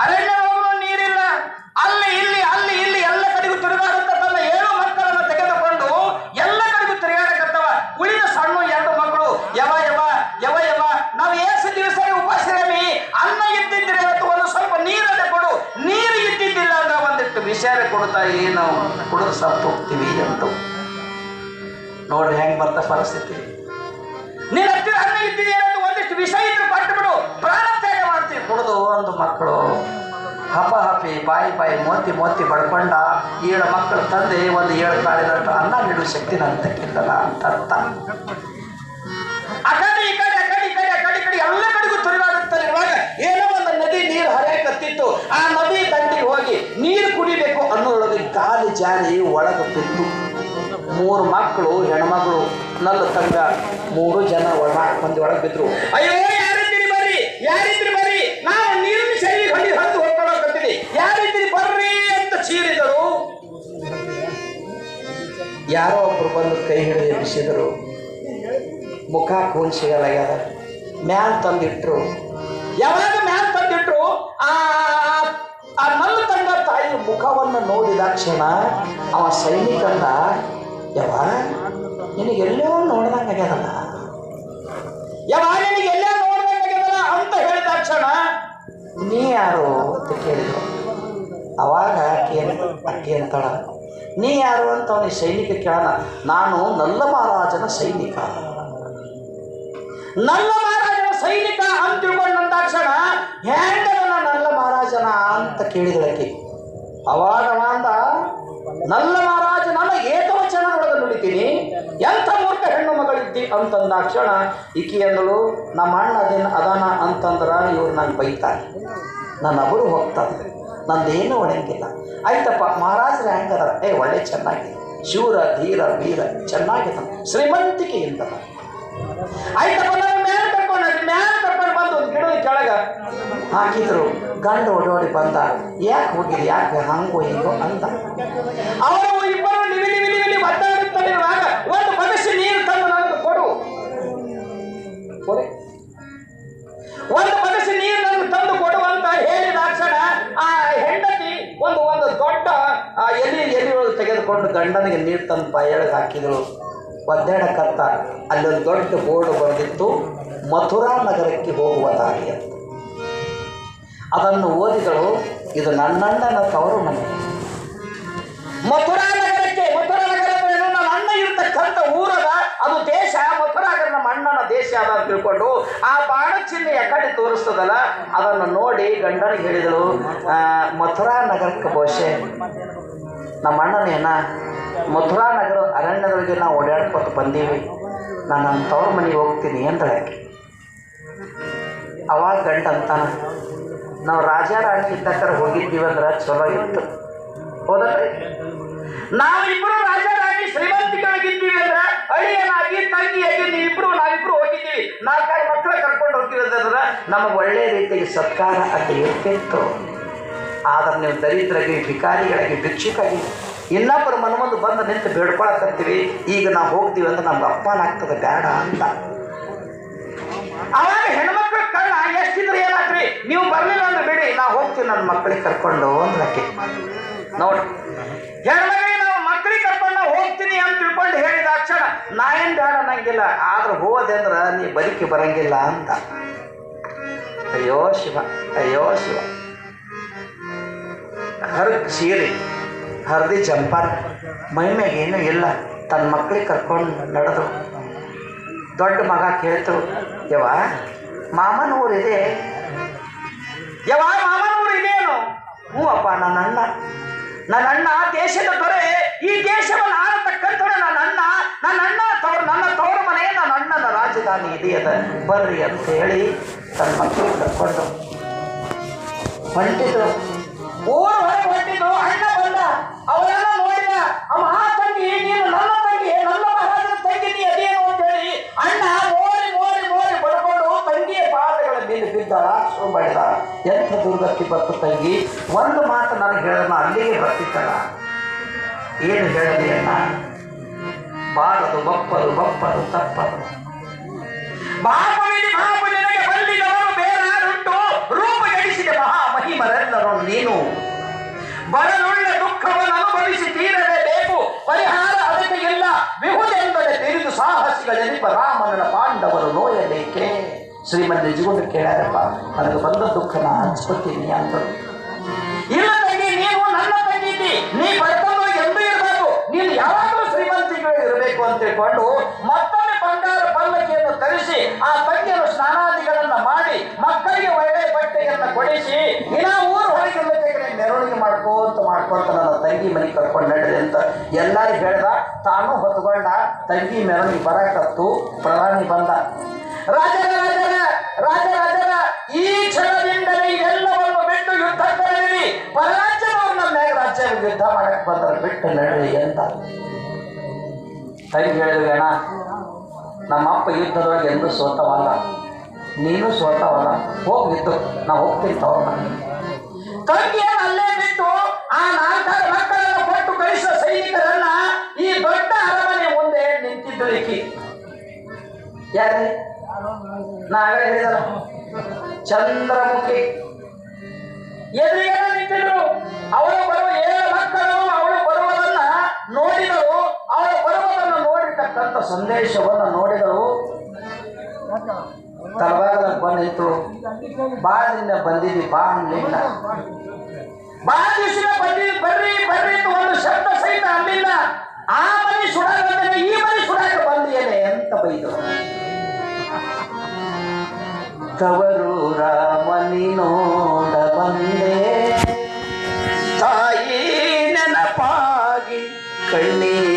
ಅರಣ್ಯ ಹೋಗಲು ನೀರಿಲ್ಲ, ಅಲ್ಲಿ ಇಲ್ಲಿ ಎಲ್ಲ ಕಡೆಗೂ ತಿರುಗಾಡುತ್ತ ತನ್ನ 7 ಮಕ್ಕಳನ್ನು ತೆಗೆದುಕೊಂಡು ಎಲ್ಲ ಕಡೆಗೂ ತಿರುಗಾಡಕತ್ತವ. ಉಳಿದ ಸಣ್ಣ 2 ಮಕ್ಕಳು ಯವ ನಾವು ಏಸು ದಿವಸ ಉಪಾಸಿರಮಿ, ಅನ್ನ ಇದ್ದಿದ್ರೆ ಇವತ್ತು ಒಂದು ಸ್ವಲ್ಪ ನೀರನ್ನ ಕೊಡು, ನೀರು ಇದ್ದಿದ್ದಿಲ್ಲ ಅಂದ್ರೆ ಒಂದಿಟ್ಟು ವಿಷಯ ಕೊಡ್ತಾ ನಾವು ಕುಡಿದು ಸತ್ತು ಹೋಗ್ತೀವಿ ಅಂತ. ನೋಡ್ರಿ ಹೆಂಗ್ ಬರ್ತ ಪರಿಸ್ಥಿತಿ. ನೀನ್ ಹತ್ತಿರ ಅನ್ನ ಇದ್ದಿದೆ ಅಂತ ಒಂದಿಷ್ಟು ವಿಷ ಇದ್ರೆ ಪಟ್ಟು ಬಿಡು, ಪ್ರಾಣ ತ್ಯಾಗ ಮಾಡ್ತೀವಿ. ಕುಡಿದು ಒಂದು ಮಕ್ಕಳು ಹಪಿ ಬಾಯಿ ಮೋತಿ ಬಡ್ಕೊಂಡ 7 ಮಕ್ಕಳು ತಂದೆ ಒಂದು 7 ಕಾಳಿನಷ್ಟು ಅನ್ನ ನೀಡುವ ಶಕ್ತಿ ನನ್ನ ತಕ್ಕಿಲ್ಲಲ್ಲ ಅಂತ ಅರ್ಥ. ಆ ಕಡೆ ಈ ಕಡೆ ಎಲ್ಲ ಕಡೆಗೂ ತಿರುಗಾಡುತ್ತಲಿರುವಾಗ ಏನೋ ಒಂದು ನದಿ ನೀರು ಹರಿಯಕತ್ತಿತ್ತು. ಆ ನದಿ ದಂಡಿಗೆ ಹೋಗಿ ನೀರು ಕುಡಿಬೇಕು ಅನ್ನೋದೊಳಗೆ ಕಾಲಿ ಜಾರಿ ಒಳಗೆ ಬಿತ್ತು. 3 ಮಕ್ಕಳು ಹೆಣ್ಮಗಳು ನಲ್ಲ ತಂಗ 3 ಜನ ಮಂದಿ ಒಳಗೆ ಬಿದ್ರು. ಅಯ್ಯೋ ಯಾರಿದ್ರಿ ಬರ್ರಿ, ನಾವು ನೀರಿನ ಸರಿ ಹೊಂದಿ ಹತ್ತು ಹೊತ್ಕೊಳ್ಳೋಕತ್ತೀವಿ, ಯಾರಿದ್ರಿ ಬರ್ರಿ ಅಂತ ಚೀರಿದರು. ಯಾರೋ ಒಬ್ರು ಬಂದು ಕೈ ಹಿಡಿದು ಎಬ್ಬಿಸಿದರು. ಮುಖ ಕೂನ್ ಸಿಗಲಾಗ್ಯದ, ಮ್ಯಾಲ್ ತಂದಿಟ್ರು. ಯಾವಾಗ ಮ್ಯಾಲ್ ತಂದಿಟ್ರು, ಆ ನಲ್ಲ ತಂಗ ತಾಯಿ ಮುಖವನ್ನು ನೋಡಿದ ಕ್ಷಣ ಅವ ಸೈನಿಕಂದ, ನಿನಗೆಲ್ಲೋ ನೋಡ್ದಂಗಾಗ್ಯದಲ್ಲ ಅಂತ ಹೇಳಿದ ಕ್ಷಣ ನೀ ಯಾರು ಅಂತ ಕೇಳಿದ್ರು. ಅವಾಗ ಅಕ್ಕಿ ಅಂತಾಳ, ನೀ ಯಾರು ಅಂತ ಅವನಿಗೆ ಸೈನಿಕ ಕೇಳೋಣ. ನಾನು ನಲ್ಲ ಮಹಾರಾಜನ ಸೈನಿಕ ಅಂತ ತಿಳ್ಕೊಂಡಂತ ಕ್ಷಣ ಹೆಂಗನ ನಲ್ಲ ಮಹಾರಾಜನ ಅಂತ ಕೇಳಿದಳಕ್ಕೆ. ಅವಾಗ ಅಂದ, ನಲ್ಲ ಮಹಾರಾಜ ನನ್ನ ಏಕವಚನದೊಳಗೆ ನುಡಿತೀನಿ, ಎಂಥ ಮೂರ್ಖ ಹೆಣ್ಣು ಮಗಳಿದ್ದಿ ಅಂತಂದ ಕ್ಷಣ ಈಕಿ ಅಂದಳು, ನಮ್ಮ ಅಣ್ಣ ಅದಾನ ಅಂತಂದ್ರೆ ಇವ್ರು ನಂಗೆ ಬೈತಾರೆ, ನನ್ನ ಅಬರು ಹೋಗ್ತಾರೆ, ನಂದೇನು ಒಣಗಿಲ್ಲ. ಆಯ್ತಪ್ಪ ಮಹಾರಾಜರು ಹೆಂಗದಾರ, ಒಳ್ಳೆ ಚೆನ್ನಾಗಿದೆ, ಶೂರ ಧೀರ ವೀರ ಚೆನ್ನಾಗಿದೆ, ಶ್ರೀಮಂತಿಕೆಯಿಂದ. ಆಯ್ತಪ್ಪ ನಾನು ಮ್ಯಾಲೆ ಕರ್ಕೊಂಡು ಬಂದು ಒಂದು ಗಿಡದ ಕೆಳಗೆ ಹಾಕಿದ್ರು. ಗಂಡ ಓಡೋಡಿ ಬಂದ, ಯಾಕೆ ಹೋಗಿರಿ, ಯಾಕೆ ಹಂಗೋ ಹಿಂಗೋ ಅಂತ. ಅವರು ಇಬ್ಬರು ನಿವಿ ನಿವಿ ನಿವಿ ಒದ್ದಾಡುತ್ತಲಿರುವಾಗ ಒಂದು ಬದಸಿ ನೀರು ತಂದು ನನಗೆ ಕೊಡು, ಒಂದು ಬದಸಿ ನೀರು ನನಗೆ ತಂದು ಕೊಡು ಅಂತ ಹೇಳಿದ ಕ್ಷಣ ಆ ಹೆಂಡತಿ ಒಂದು ದೊಡ್ಡ ಎಲೆ ತೆಗೆದುಕೊಂಡು ಗಂಡನಿಗೆ ನೀರು ತಂದು ಬಾಯೊಳಗೆ ಹಾಕಿದ್ರು. ಒದ್ದಾಡಕತ್ತ ಅಲ್ಲೊಂದು ದೊಡ್ಡ ಬೋರ್ಡ್ ಬಂದಿತ್ತು, ಮಥುರಾ ನಗರಕ್ಕೆ ಹೋಗುವ ದಾರಿ ಅಂತ. ಅದನ್ನು ಓದಿದಳು. ಇದು ನನ್ನಣ್ಣನ ತವರು ಮನೆ, ಮಥುರಾ ನಗರಕ್ಕೆ. ಮಥುರಾ ನಗರ ನನ್ನ ಅಣ್ಣ ಇರ್ತಕ್ಕಂಥ ಊರದ ಅದು ದೇಶ, ಮಥುರಾಗರ ನಮ್ಮ ಅಣ್ಣನ ದೇಶ ಅದ ಅಂತ ತಿಳ್ಕೊಂಡು ಆ ಬಾಣ ಚಿಹ್ನೆ ಕಡೆ ತೋರಿಸ್ತದಲ್ಲ ಅದನ್ನು ನೋಡಿ ಗಂಡನಿಗೆ ಹೇಳಿದಳು, ಮಥುರಾ ನಗರಕ್ಕೆ ಬಹುಶಃ ನಮ್ಮ ಅಣ್ಣನೇನ ಮಥುರಾ ನಗರ ಅರಣ್ಯದೊಳಗೆ ನಾವು ಓಡಾಡ್ಕೊತ ಬಂದೀವಿ, ನಾನು ನನ್ನ ತವ್ರ ಮನೆಗೆ ಹೋಗ್ತೀನಿ ಅಂದಳೆ. ಅವಾಗ ಗಂಡ ಅಂತಾನ, ನಾವು ರಾಜ ರಾಣಿ ಇದ್ದಕ್ಕರ ಹೋಗಿದ್ದೀವಿ ಅಂದ್ರೆ ಚಲೋ ಇತ್ತು, ಹೌದಲ್ರಿ? ನಾವಿಬ್ರು ರಾಜ ರಾಣಿ ಶ್ರೀಮಂತಿಗಳಿಗಿದ್ದೀವಿ ಅಂದ್ರೆ ಅಳಿಯನಾಗಿ ತಂಗಿಯಾಗಿ ನಾವಿಬ್ರು ಹೋಗಿದ್ದೀವಿ, 4 ಮಕ್ಕಳ ಕರ್ಕೊಂಡು ಹೋಗ್ತೀವಿ ಅಂದ್ರೆ ನಮಗೆ ಒಳ್ಳೆ ರೀತಿಯಾಗಿ ಸತ್ಕಾರ ಅಲ್ಲಿ ಇರ್ತಿತ್ತು. ಆದ್ರೆ ನೀವು ದರಿದ್ರಾಗಿ, ಭಿಕಾರಿಗಳಾಗಿ, ಭಿಕ್ಷುಕಾಗಿ ಇನ್ನೊಬ್ಬರು ಮನಮಂದು ಬಂದು ನಿಂತು ಬೇಡ್ಕೊಳಕತ್ತೀವಿ. ಈಗ ನಾವು ಹೋಗ್ತೀವಿ ಅಂದ್ರೆ ನಮ್ಗೆ ಅಪ್ಪನ ಆಗ್ತದೆ, ಬೇಡ ಅಂತ. ಅವಾಗ ಹೆಣ್ಮಕ್ಳ ಕಳ್ಳ ಎಷ್ಟಿದ್ರೆ ಏನಾಗ್ರಿ, ನೀವು ಬರಲಿಲ್ಲ ಅಂದ್ರೆ ಬಿಡಿ, ನಾವು ಹೋಗ್ತೀವಿ ನನ್ನ ಮಕ್ಕಳಿಗೆ ಕರ್ಕೊಂಡು ಅಂದ್ರಕ್ಕೆ. ನೋಡಿ, ಹೆಣ್ಮಗಳಿಗೆ ನಾವು ಮಕ್ಕಳಿಗೆ ಕರ್ಕೊಂಡು ನಾವು ಹೋಗ್ತೀನಿ ಅಂತ ತಿಳ್ಕೊಂಡು ಹೇಳಿದ ಕ್ಷಣ ನಾ ಏನು ಬೇಡ ಅನ್ನಂಗಿಲ್ಲ, ಆದ್ರೆ ಹೋದೆ ಅಂದ್ರೆ ನೀ ಬದುಕಿ ಬರಂಗಿಲ್ಲ ಅಂತ. ಅಯ್ಯೋ ಶಿವ, ಅಯ್ಯೋ ಶಿವ. ಸೀರೆ ಹರಿದಿ ಜಂಪರ್ ಮೈಮ್ಯಾಗ ಏನೂ ಇಲ್ಲ, ತನ್ನ ಮಕ್ಕಳಿಗೆ ಕರ್ಕೊಂಡು ನಡೆದು. ದೊಡ್ಡ ಮಗ ಕೇಳ್ತು, ಯವ ಮಾಮನ ಊರಿದೆ, ಯವ ಮಾಮನ ಊರು ಇದೇನು? ಹ್ಞೂ ಅಪ್ಪ, ನನ್ನ ಅಣ್ಣ ದೇಶದ ದೊರೆ, ಈ ದೇಶವನ್ನು ಆಳತಕ್ಕಂಥವ್ರೆ ನನ್ನ ತವರ ಮನೆ, ನನ್ನ ಅಣ್ಣನ ರಾಜಧಾನಿ ಇದೆಯದ, ಬರ್ರಿ ಅಂತ ಹೇಳಿ ತನ್ನ ಮಕ್ಕಳಿಗೆ ಕರ್ಕೊಂಡು ಹೊಂಟಿದ್ರು. ಊರು ಹೊರಗೆ ಹೊಂಟಿದ್ರು. ಅಣ್ಣ ಬಂದ, ಅವರೆಲ್ಲ ನೋಡಿದ. ಅಮ್ಮ ತಂಗಿ, ನೀನು ನನ್ನ ತಂಗಿ, ನನ್ನ ಮಹಾರಾಜನ ತಂಗಿ, ನೀ ಅದೇನು ಅಂತ ಹೇಳಿ ಅಣ್ಣ ಮೋರಿ ಮೋರಿ ಮೋರಿ ಬಡ್ಕೊಂಡು ತಂಗಿಯ ಪಾದಗಳ ಮೇಲೆ ಬಿದ್ದ, ಶುರು ಮಾಡಿದ. ಎಂಥ ದುರ್ಗಕ್ಕೆ ಬತ್ತು ತಂಗಿ. ಒಂದು ಮಾತು ನನಗೆ ಹೇಳಿದ, ಅಲ್ಲಿಗೆ ಬರ್ತಿತ್ತಲ್ಲ, ಏನು ಹೇಳಲಿ ಅಣ್ಣ? ಬಾರದು ಬಪ್ಪದು ಬಪ್ಪದು ತಪ್ಪದು. ಬಾಪನಿಗೆ ಬಂದಿದವರು ಬೇರಾರುಂಟು, ರೂಪ ಗಳಿಸಿದ ಮಹಾಮಹಿಮರೆಲ್ಲರೂ ನೀನು. ಬರಲುಳ್ಳ ದುಃಖವನ್ನು ಅನುಭವಿಸಿ ತೀರಲೇಬೇಕು, ಪರಿಹಾರ ಅದಕ್ಕೆ ಇಲ್ಲ. ವಿಹುದೆಂದರೆ ತಿಳಿದು ಸಾಹಸಿಗಳೆನಿಪ ರಾಮನ ಪಾಂಡವರು ನೋಯಲೇಕೆ. ಶ್ರೀಮನ್ ನಿಜಗೊಂಡು ಕೇಳ್ಯಾರಪ್ಪ, ನನಗೆ ಬಂದ ದುಃಖನ ಹಂಚ್ಕೊತೀನಿ ಅಂತ. ಇಲ್ಲ ತಂಗಿ, ನೀವು ನನ್ನ ತಂಗಿ ಇದ್ದಿ, ನೀ ಬರ್ತಂದೋಗಿ ಎಂದೂ ಇರಬೇಕು, ನೀನು ಯಾವಾಗಲೂ ಶ್ರೀಮಂತಿಗಳು ಇರಬೇಕು ಅಂತ ತಿಳ್ಕೊಂಡು ಮತ್ತೊಮ್ಮೆ ಬಂಗಾರ ಪಲ್ಲಕ್ಕಿಯನ್ನು ತರಿಸಿ ಆ ತಂಗಿಯನ್ನು ಸ್ನಾನಾದಿಗಳನ್ನು ಮಾಡಿ ಮಕ್ಕಳಿಗೆ ಒಳ್ಳೆ ಬಟ್ಟೆಯನ್ನು ಕೊಡಿಸಿ ಇನ್ನ ಊರು ಹೊರಗೆ ಮೆರವಣಿಗೆ ಮಾಡ್ಕೊಂತ ನನ್ನ ತಂಗಿ ಮನೆಗೆ ಕರ್ಕೊಂಡು ನಡ್ರಿ ಅಂತ ಎಲ್ಲರಿಗೂ ಹೇಳ್ದ. ತಾನು ಹೊತ್ಕೊಂಡ. ತಂಗಿ ಮೆರವಣಿಗೆ ಬರಕತ್ತು. ಪ್ರಧಾನಿ ಬಂದ. ರಾಜರ ಈ ಕ್ಷಣದಿಂದಲೇ ಎಲ್ಲವನ್ನು ಬಿಟ್ಟು ಯುದ್ಧಕ್ಕೆ ನಡೀರಿ, ಪರರಾಜ್ಯದವ್ರು ನಮ್ಮ ಮ್ಯಾಗ ರಾಜ್ಯ ಯುದ್ಧ ಮಾಡಕ್ಕೆ ಬಂದ್ರೆ ಬಿಟ್ಟು ನಡ್ರಿ ಅಂತ ತಂಗಿ ಹೇಳಿದ್ವಿ. ಅಣ್ಣ, ನಮ್ಮಪ್ಪ ಯುದ್ಧದೊಳಗೆ ಎಂದೂ ಸೋತವಲ್ಲ, ನೀನು ಸೋತವಲ್ಲ, ಹೋಗಿದ್ದು ನಾವು ಹೋಗ್ತೀನಿ ತವ್ರ ಮನೆ. ತಂಗಿಯನ್ನು ಅಲ್ಲೇ ಬಿಟ್ಟು ಆ 4 ಮಕ್ಕಳನ್ನು ಕೊಟ್ಟು ಕಳಿಸುವ ಸೈನಿಕರನ್ನ ಈ ದೊಡ್ಡ ಅರಮನೆ ಮುಂದೆ ನಿಂತಿದ್ದು ಈಕಿ ಯಾರೇ ನಾವೇ ಹೇಳಿದಲ್ಲ, ಚಂದ್ರಮುಖಿ ಎದುರಿಗೆ ನಿಂತಿದ್ರು. ಅವಳು ಬರುವ 7 ಮಕ್ಕಳು ಅವಳು ಬರುವುದನ್ನ ನೋಡಿದಳು. ಅವಳು ಬರುವುದನ್ನು ನೋಡಿರ್ತಕ್ಕಂಥ ಸಂದೇಶವನ್ನು ನೋಡಿದಳು. ತಲಭಾಗದಾಗ ಬಂದಿತ್ತು. ಭಾಳ ದಿನ ಬಂದಿದ್ವಿ, ಬಾ ಅನ್ಲಿಲ್ಲ. ಭಾಳ ದಿವಸ ಬರ್ರಿ ಒಂದು ಶಬ್ದ ಸಹಿತ ಅಲ್ಲಿಲ್ಲ. ಆ ಮನೆ ಸುಡಾಕ ಈ ಮನೆ ಸುಡಾಕ ಬಂದಿಯೇನೆ ಅಂತ ಬೈದು. ತವರೂರ ಮನಿ ನೋಡ ಬಂದೆ, ತಾಯಿ ನೆನಪಾಗಿ ಕಣ್ಣೀರ